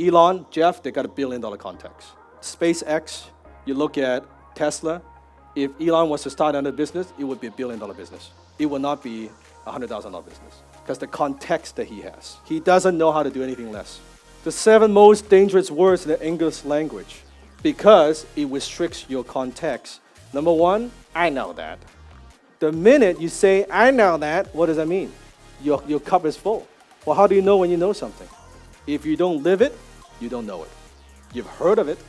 Elon, Jeff, they got $1 billion contacts. SpaceX, you look at Tesla. If Elon was to start another business, it would be $1 billion business. It would not be a $100,000 business because the context that he has. He doesn't know how to do anything less. The 7 most dangerous words in the English language because it restricts your context. Number 1, I know that. The minute you say, I know that, what does that mean? Your cup is full. Well, how do you know when you know something? If you don't live it, you don't know it. You've heard of it,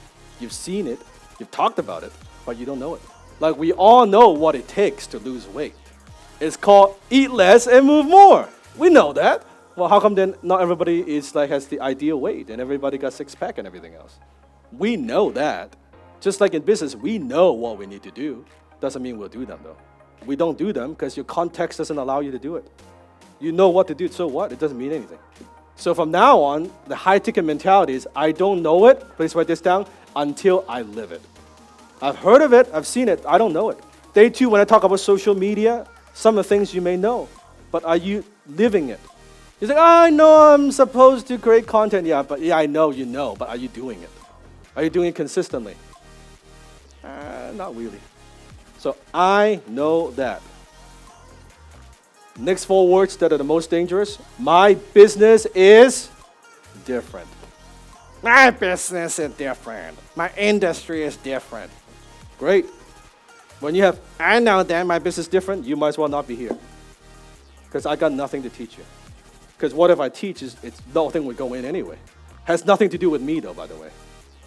you've seen it, you've talked about it, but you don't know it. Like we all know what it takes to lose weight. It's called eat less and move more. We know that. Well, how come then not everybody has the ideal weight and everybody got 6-pack and everything else? We know that. Just like in business, we know what we need to do. Doesn't mean we'll do them though. We don't do them because your context doesn't allow you to do it. You know what to do, so what? It doesn't mean anything. So from now on, the high-ticket mentality is, I don't know it, please write this down, until I live it. I've heard of it, I've seen it, I don't know it. Day 2, when I talk about social media, some of the things you may know, but are you living it? You say, I know I'm supposed to create content. Yeah, I know you know, but are you doing it? Are you doing it consistently? Not really. So I know that. Next 4 words that are the most dangerous. My business is different. My business is different. My industry is different. Great. When you have, I know that my business is different, you might as well not be here. Because I got nothing to teach you. Because what if I teach it's nothing would go in anyway. Has nothing to do with me though, by the way.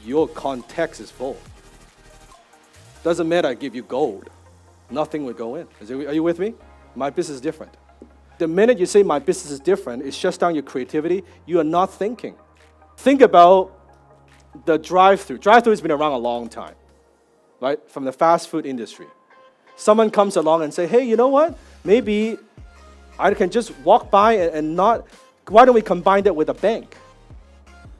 Your context is full. Doesn't matter I give you gold. Nothing would go in. Are you with me? My business is different. The minute you say my business is different, it shuts down your creativity. You are not thinking. Think about the drive-thru. Drive-thru has been around a long time, right? From the fast food industry. Someone comes along and say, hey, you know what? Maybe I can just walk by and not, why don't we combine that with a bank?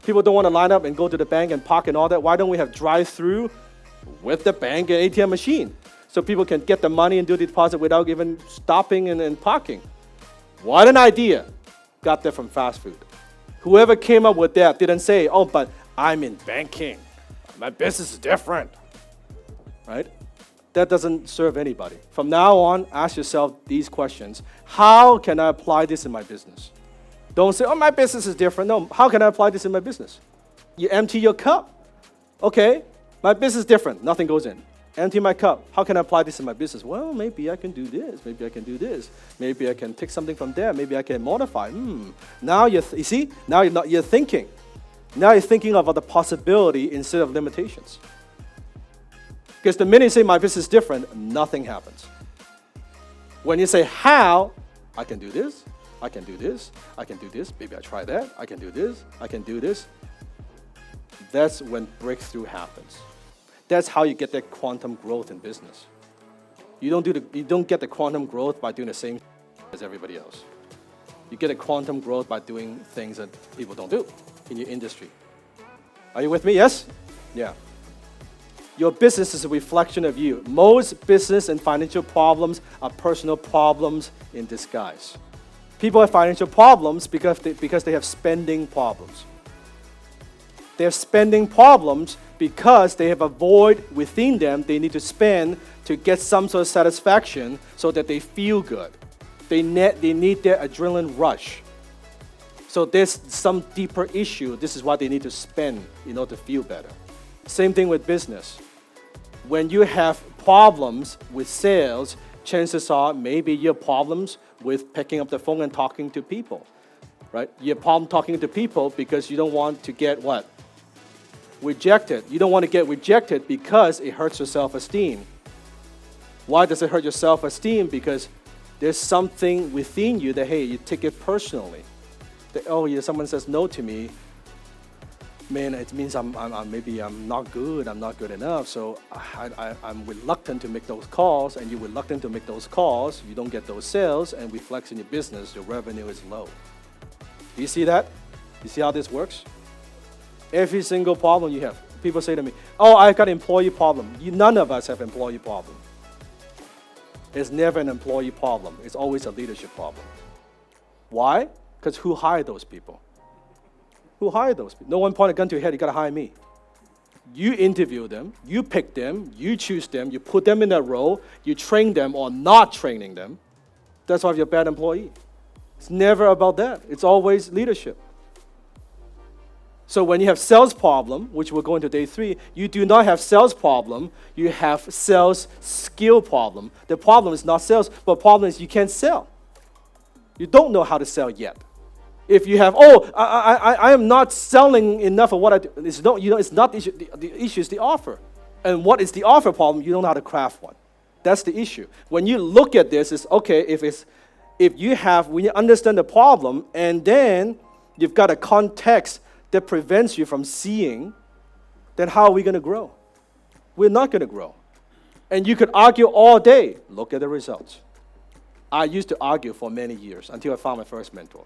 People don't want to line up and go to the bank and park and all that. Why don't we have drive-thru with the bank and ATM machine? So people can get the money and do the deposit without even stopping and parking. What an idea. Got that from fast food. Whoever came up with that didn't say, oh, but I'm in banking. My business is different. Right? That doesn't serve anybody. From now on, ask yourself these questions. How can I apply this in my business? Don't say, oh, my business is different. No, how can I apply this in my business? You empty your cup. Okay, my business is different. Nothing goes in. Empty my cup. How can I apply this in my business? Well, maybe I can do this. Maybe I can do this. Maybe I can take something from there. Maybe I can modify. Now you see? Now you're thinking. Now you're thinking about the possibility instead of limitations. Because the minute you say my business is different, nothing happens. When you say how, I can do this. I can do this. I can do this. Maybe I try that. I can do this. I can do this. That's when breakthrough happens. That's how you get that quantum growth in business. You don't get the quantum growth by doing the same as everybody else. You get a quantum growth by doing things that people don't do in your industry. Are you with me? Yes? Yeah. Your business is a reflection of you. Most business and financial problems are personal problems in disguise. People have financial problems because they have spending problems. They have spending problems because they have a void within them they need to spend to get some sort of satisfaction so that they feel good. They need their adrenaline rush. So there's some deeper issue. This is why they need to spend in order to feel better. Same thing with business. When you have problems with sales, chances are maybe you have problems with picking up the phone and talking to people, right? You have problem talking to people because you don't want to get what? Rejected. You don't want to get rejected because it hurts your self-esteem. Why does it hurt your self-esteem? Because there's something within you that, hey, you take it personally. That, oh, yeah, someone says no to me. Man, it means maybe I'm not good. I'm not good enough. So I'm reluctant to make those calls, and you're reluctant to make those calls. You don't get those sales, and reflects in your business. Your revenue is low. Do you see that? You see how this works? Every single problem you have. People say to me, oh, I've got an employee problem. None of us have an employee problem. It's never an employee problem. It's always a leadership problem. Why? Because who hired those people? Who hired those people? No one point a gun to your head, you got to hire me. You interview them, you pick them, you choose them, you put them in that role, you train them or not training them. That's why you're a bad employee. It's never about that. It's always leadership. So when you have sales problem, which we'll go into day 3, you do not have sales problem, you have sales skill problem. The problem is not sales, but the problem is you can't sell. You don't know how to sell yet. If you have, I am not selling enough of what I do. It's not the issue. The issue is the offer. And what is the offer problem? You don't know how to craft one. That's the issue. When you look at this, it's okay when you understand the problem and then you've got a context that prevents you from seeing, then how are we going to grow? We're not going to grow. And you could argue all day. Look at the results. I used to argue for many years until I found my first mentor.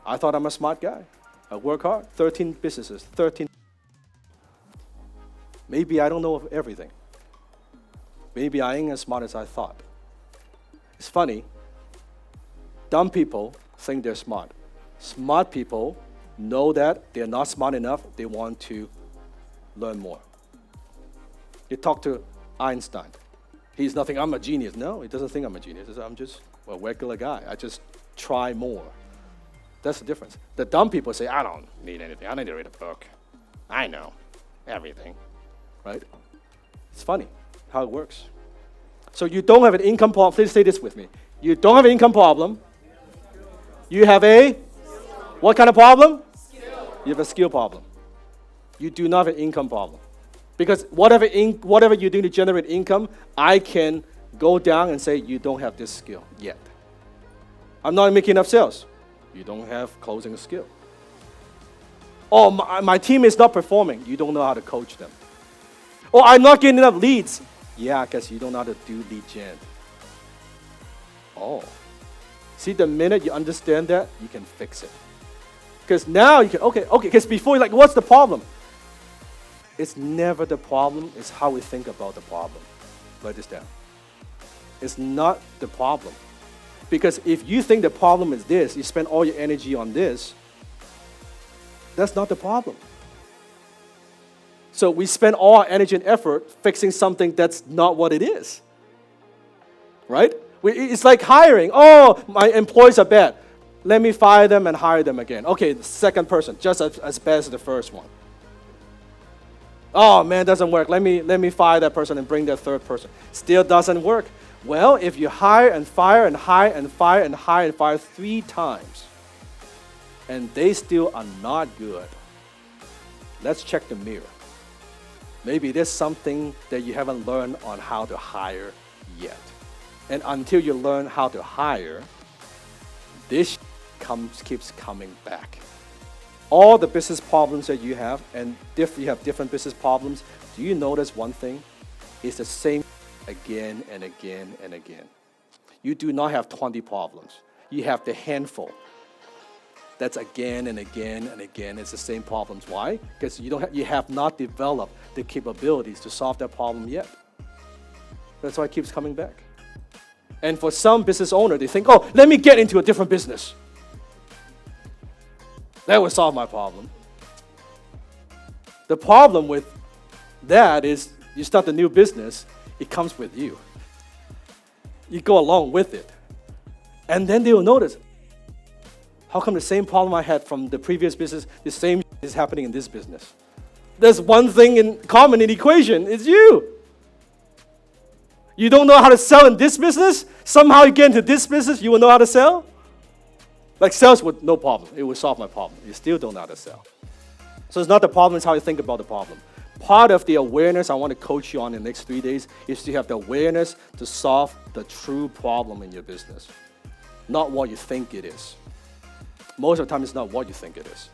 I thought I'm a smart guy. I work hard. 13 businesses, 13. Maybe I don't know everything. Maybe I ain't as smart as I thought. It's funny. Dumb people think they're smart. Smart people know that they're not smart enough. They want to learn more. You talk to Einstein. He's nothing, I'm a genius. No, he doesn't think I'm a genius. He says, I'm just a regular guy. I just try more. That's the difference. The dumb people say, I don't need anything. I don't need to read a book. I know everything, right? It's funny how it works. So you don't have an income problem. Please say this with me. You don't have an income problem. You have a, what kind of problem? Skill. You have a skill problem. You do not have an income problem. Because whatever you're doing to generate income, I can go down and say, you don't have this skill yet. I'm not making enough sales. You don't have closing skill. Oh, my team is not performing. You don't know how to coach them. Oh, I'm not getting enough leads. Yeah, because you don't know how to do lead gen. Oh. See, the minute you understand that, you can fix it. Because now you can, okay, because before you're like, what's the problem? It's never the problem, it's how we think about the problem. Write this down. It's not the problem. Because if you think the problem is this, you spend all your energy on this, that's not the problem. So we spend all our energy and effort fixing something that's not what it is. Right? It's like hiring. Oh, my employees are bad. Let me fire them and hire them again. Okay, the second person, just as bad as the first one. Oh man, doesn't work. Let me fire that person and bring that third person. Still doesn't work. Well, if you hire and fire and hire and fire and hire and fire 3 times, and they still are not good, let's check the mirror. Maybe there's something that you haven't learned on how to hire yet. And until you learn how to hire, this keeps coming back. All the business problems that you have, and you have different business problems, do you notice one thing? It's the same again and again and again. You do not have 20 problems. You have the handful. That's again and again and again. It's the same problems. Why? Because you have not developed the capabilities to solve that problem yet. That's why it keeps coming back. And for some business owner, they think, oh, let me get into a different business. That will solve my problem. The problem with that is you start a new business, it comes with you. You go along with it. And then they will notice, how come the same problem I had from the previous business, the same is happening in this business? There's one thing in common in the equation, it's you. You don't know how to sell in this business, somehow you get into this business, you will know how to sell? Like sales would, no problem. It would solve my problem. You still don't know how to sell. So it's not the problem, it's how you think about the problem. Part of the awareness I want to coach you on in the next 3 days is to have the awareness to solve the true problem in your business. Not what you think it is. Most of the time, it's not what you think it is.